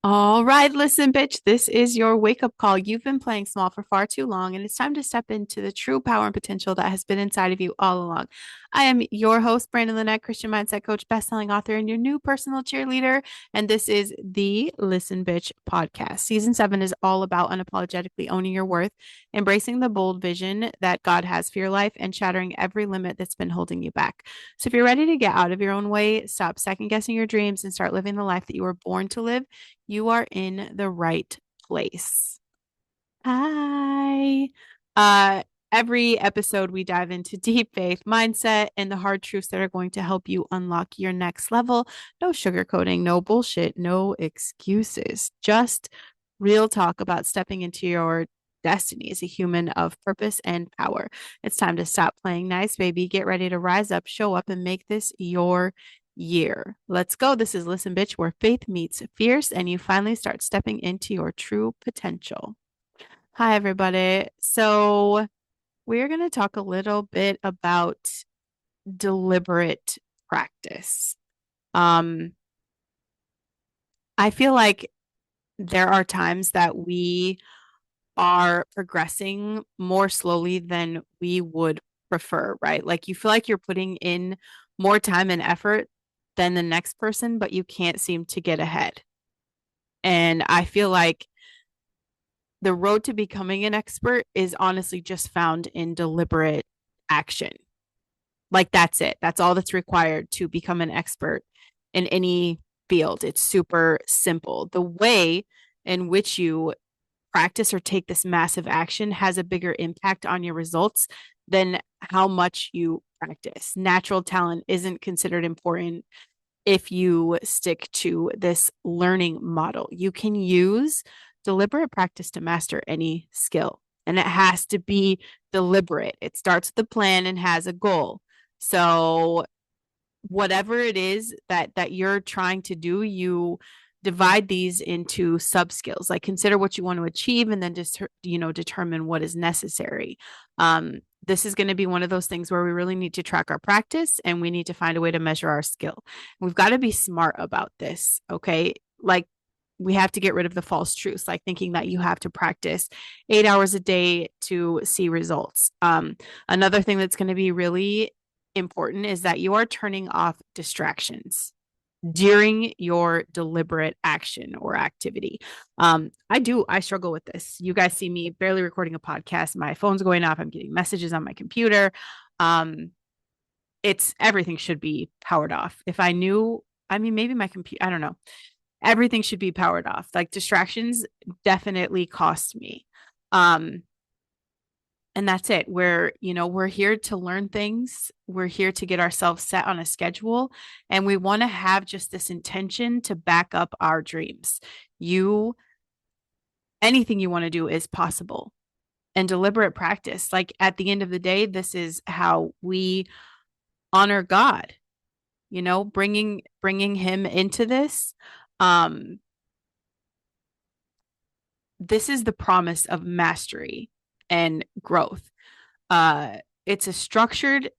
All right, listen, bitch, this is your wake up call. You've been playing small for far too long, and it's time to step into the true power and potential that has been inside of you all along. I am your host, Brandon Lynette, Christian mindset coach, best-selling author, and your new personal cheerleader. And this is the Listen Bitch podcast. Season 7 is all about unapologetically owning your worth, embracing the bold vision that God has for your life, and shattering every limit that's been holding you back. So if you're ready to get out of your own way, stop second guessing your dreams, and start living the life that you were born to live, you are in the right place. Hi. Uh, every episode, we dive into deep faith, mindset, and the hard truths that are going to help you unlock your next level. No sugarcoating, no bullshit, no excuses, just real talk about stepping into your destiny as a human of purpose and power. It's time to stop playing nice, baby. Get ready to rise up, show up, and make this your year. Let's go. This is Listen Bitch, where faith meets fierce and you finally start stepping into your true potential. Hi, everybody. So, we're going to talk a little bit about deliberate practice. Um, I feel like there are times that we are progressing more slowly than we would prefer, right? Like you feel like you're putting in more time and effort than the next person, but you can't seem to get ahead. And I feel like the road to becoming an expert is honestly just found in deliberate action. Like that's it. That's all that's required to become an expert in any field. It's super simple. The way in which you practice or take this massive action has a bigger impact on your results than how much you practice. Natural talent isn't considered important if you stick to this learning model. You can use deliberate practice to master any skill, and it has to be deliberate. It starts with a plan and has a goal. So whatever it is that you're trying to do, you divide these into sub skills. Like consider what you want to achieve and then just determine what is necessary. This is going to be one of those things where we really need to track our practice and we need to find a way to measure our skill. We've got to be smart about this, okay? Like we have to get rid of the false truths, like thinking that you have to practice 8 hours a day to see results. Another thing that's going to be really important is that you are turning off distractions during your deliberate action or activity. I struggle with this. You guys see me barely recording a podcast. My phone's going off. I'm getting messages on my computer. Um, it's everything should be powered off. If I knew, I mean, maybe my computer, I don't know. Everything should be powered off. Like distractions definitely cost me. Um, and that's it. We're here to learn things. We're here to get ourselves set on a schedule. And we want to have just this intention to back up our dreams. Anything you want to do is possible. And deliberate practice, like at the end of the day, this is how we honor God, bringing him into this. Um, this is the promise of mastery and growth. Uh, it's a structured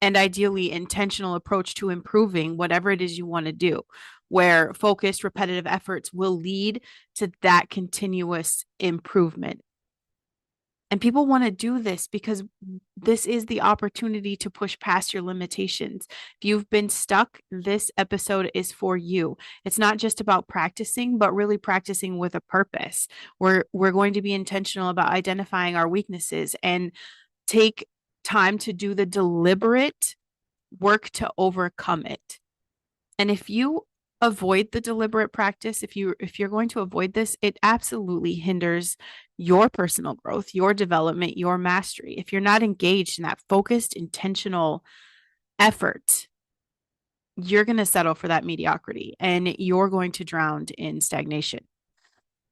and ideally intentional approach to improving whatever it is you want to do, where focused, repetitive efforts will lead to that continuous improvement. And people want to do this because this is the opportunity to push past your limitations. If you've been stuck, this episode is for you. It's not just about practicing, but really practicing with a purpose. We're going to be intentional about identifying our weaknesses and take time to do the deliberate work to overcome it. And if you avoid the deliberate practice, if you're going to avoid this, it absolutely hinders your personal growth, your development, your mastery. If you're not engaged in that focused, intentional effort, you're going to settle for that mediocrity and you're going to drown in stagnation.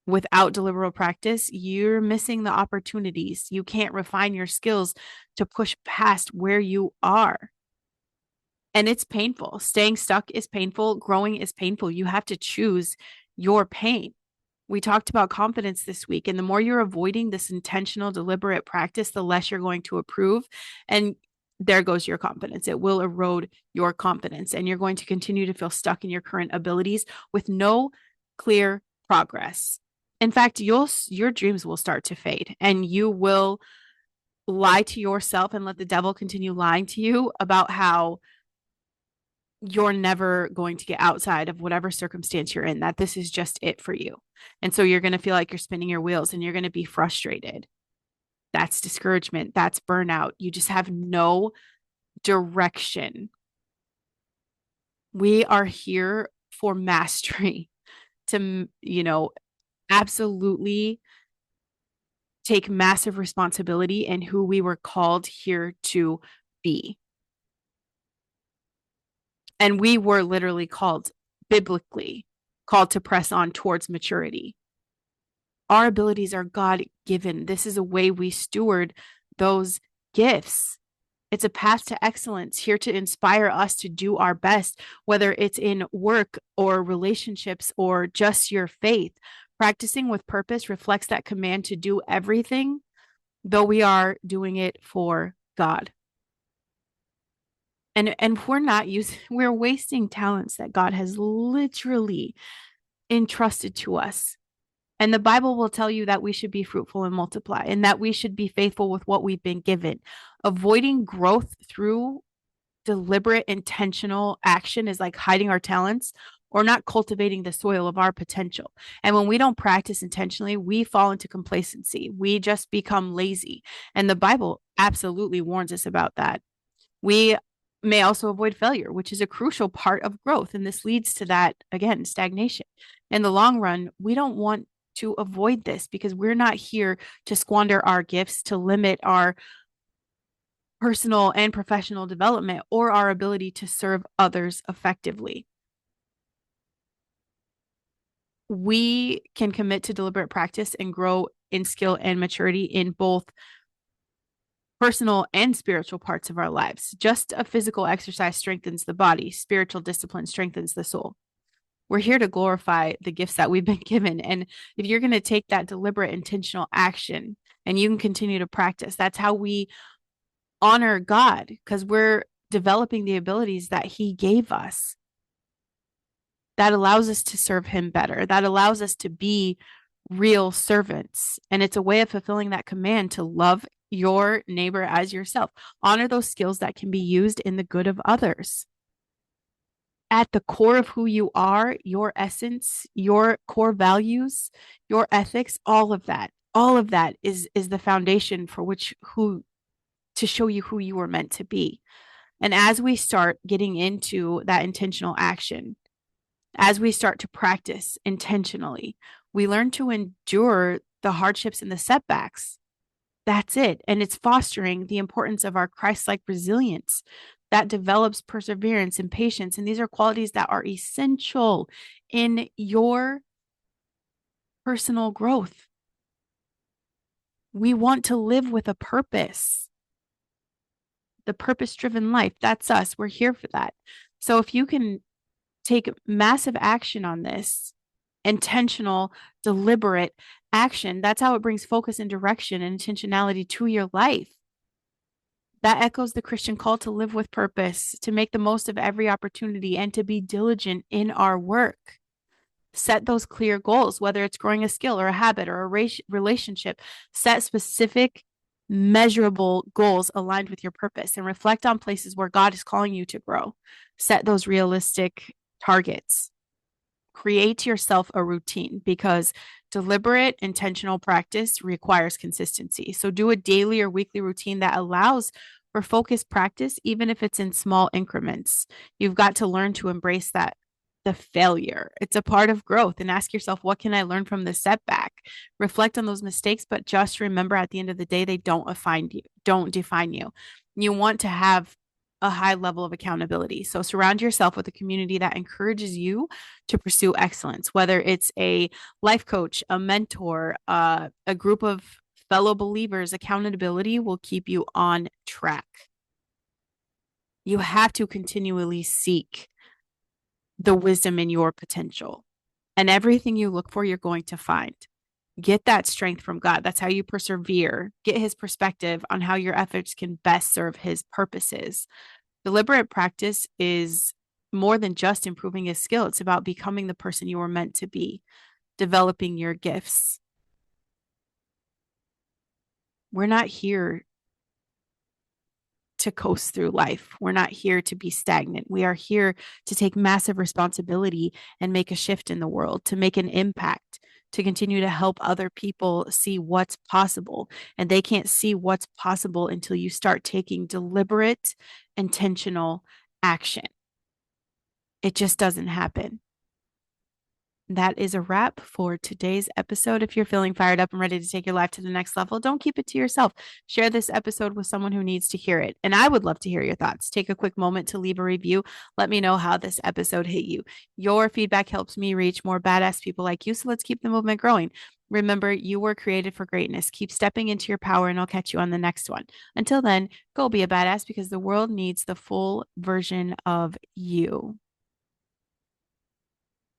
Without deliberate practice, you're missing the opportunities. You can't refine your skills to push past where you are. And it's painful. Staying stuck is painful. Growing is painful. You have to choose your pain. We talked about confidence this week, and the more you're avoiding this intentional, deliberate practice, the less you're going to approve. And there goes your confidence. It will erode your confidence, and you're going to continue to feel stuck in your current abilities with no clear progress. In fact, your dreams will start to fade and you will lie to yourself and let the devil continue lying to you about how you're never going to get outside of whatever circumstance you're in, that this is just it for you. And so you're going to feel like you're spinning your wheels and you're going to be frustrated. That's discouragement. That's burnout. You just have no direction. We are here for mastery to, absolutely take massive responsibility in who we were called here to be. And we were literally called, biblically, called to press on towards maturity. Our abilities are God given. This is a way we steward those gifts. It's a path to excellence, here to inspire us to do our best, whether it's in work or relationships or just your faith. Practicing with purpose reflects that command to do everything, though we are doing it for God. And we're wasting talents that God has literally entrusted to us. And the Bible will tell you that we should be fruitful and multiply, and that we should be faithful with what we've been given. Avoiding growth through deliberate, intentional action is like hiding our talents or not cultivating the soil of our potential. And when we don't practice intentionally, we fall into complacency. We just become lazy. And the Bible absolutely warns us about that. We may also avoid failure, which is a crucial part of growth. And this leads to that, again, stagnation. In the long run, we don't want to avoid this because we're not here to squander our gifts, to limit our personal and professional development or our ability to serve others effectively. We can commit to deliberate practice and grow in skill and maturity in both personal and spiritual parts of our lives. Just a physical exercise strengthens the body, spiritual discipline strengthens the soul. We're here to glorify the gifts that we've been given. And if you're going to take that deliberate, intentional action and you can continue to practice, that's how we honor God, because we're developing the abilities that He gave us. That allows us to serve Him better. That allows us to be real servants. And it's a way of fulfilling that command to love your neighbor as yourself. Honor those skills that can be used in the good of others. At the core of who you are, your essence, your core values, your ethics, all of that is the foundation for to show you who you were meant to be. And as we start getting into that intentional action, as we start to practice intentionally, we learn to endure the hardships and the setbacks. That's it. And it's fostering the importance of our Christ-like resilience that develops perseverance and patience. And these are qualities that are essential in your personal growth. We want to live with a purpose, the purpose-driven life. That's us. We're here for that. So if you can take massive action on this, intentional, deliberate action, that's how it brings focus and direction and intentionality to your life. That echoes the Christian call to live with purpose, to make the most of every opportunity, and to be diligent in our work. Set those clear goals, whether it's growing a skill or a habit or a relationship. Set specific, measurable goals aligned with your purpose and reflect on places where God is calling you to grow. Set those realistic targets. Create yourself a routine, because deliberate, intentional practice requires consistency. So do a daily or weekly routine that allows for focused practice, even if it's in small increments. You've got to learn to embrace the failure. It's a part of growth, and ask yourself, what can I learn from this setback? Reflect on those mistakes, but just remember at the end of the day, they don't define you. You want to have a high level of accountability. So surround yourself with a community that encourages you to pursue excellence, whether it's a life coach, a mentor, a group of fellow believers. Accountability will keep you on track. You have to continually seek the wisdom in your potential, and everything you look for, you're going to find. Get that strength from God. That's how you persevere. Get His perspective on how your efforts can best serve His purposes. Deliberate practice is more than just improving a skill. It's about becoming the person you were meant to be, developing your gifts. We're not here to coast through life. We're not here to be stagnant. We are here to take massive responsibility and make a shift in the world, to make an impact, to continue to help other people see what's possible. And they can't see what's possible until you start taking deliberate, intentional action. It just doesn't happen. That is a wrap for today's episode. If you're feeling fired up and ready to take your life to the next level, don't keep it to yourself. Share this episode with someone who needs to hear it. And I would love to hear your thoughts. Take a quick moment to leave a review. Let me know how this episode hit you. Your feedback helps me reach more badass people like you. So let's keep the movement growing. Remember, you were created for greatness. Keep stepping into your power, and I'll catch you on the next one. Until then, go be a badass because the world needs the full version of you.